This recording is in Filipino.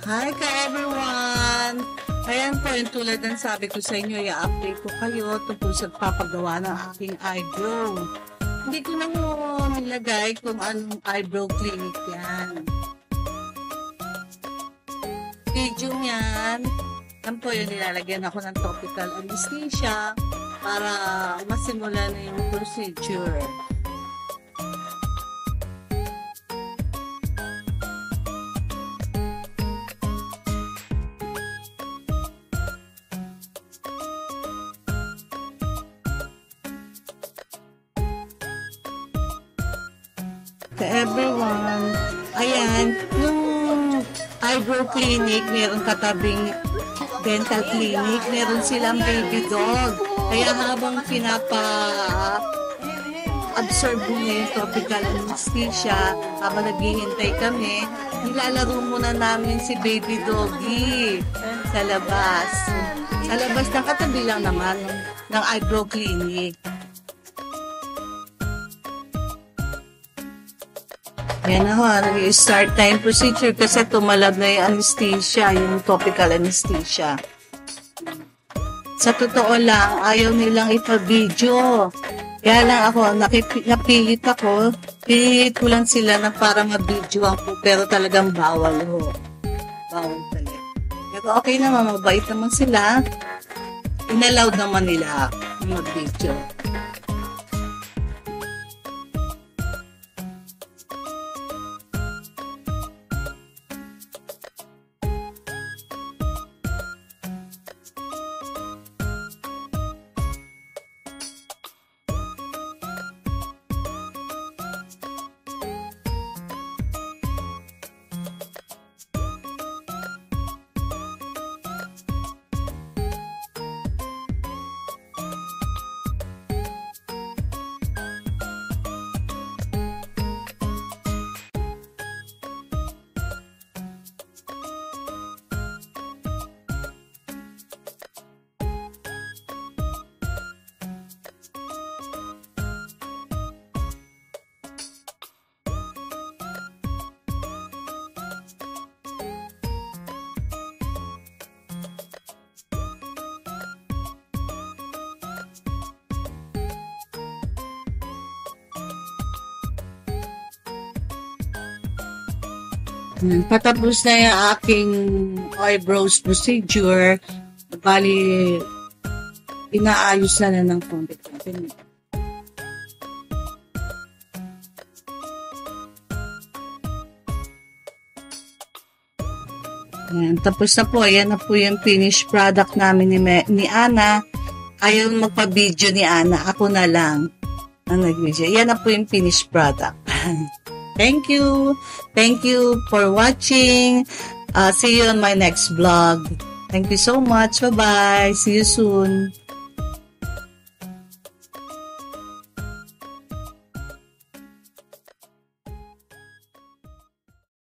Hi ka everyone! Ayan po, yung tulad ng sabi ko sa inyo, i-update ko kayo tungkol sa papagawa ng aking eyebrow. Hindi ko na nilagay kung anong eyebrow clinic yan. Video yan. Yan po yung nilalagyan ako ng topical anesthesia para masimula na yung procedure. To everyone, ayan, yung eyebrow clinic, meron katabing dental clinic, meron silang baby dog. Kaya habang absorb mo na yung topical anesthesia, habang naghihintay kami, nilalaro muna namin si baby doggy sa labas. Sa labas ng katabi lang naman ng eyebrow clinic. Yan na ho, start time procedure kasi tumalab na yung anesthesia, yung topical anesthesia. Sa totoo lang, ayaw nilang ipa-video. Kaya lang ako, napilit ko lang sila na para ma-video ako, pero talagang bawal ho. Bawal talaga. Pero okay naman, mabait naman sila. Inallowed naman nila mag-video. Patapos na yung aking eyebrows procedure. Bali, inaayos na ng konti. Ayan, tapos na po. Ayan na po yung finished product namin ni Ana. Ayaw magpa-video ni Ana. Ako na lang ang nag-video. Ayan na po yung finished product. Thank you. Thank you for watching. See you on my next vlog. Thank you so much. Bye-bye. See you soon.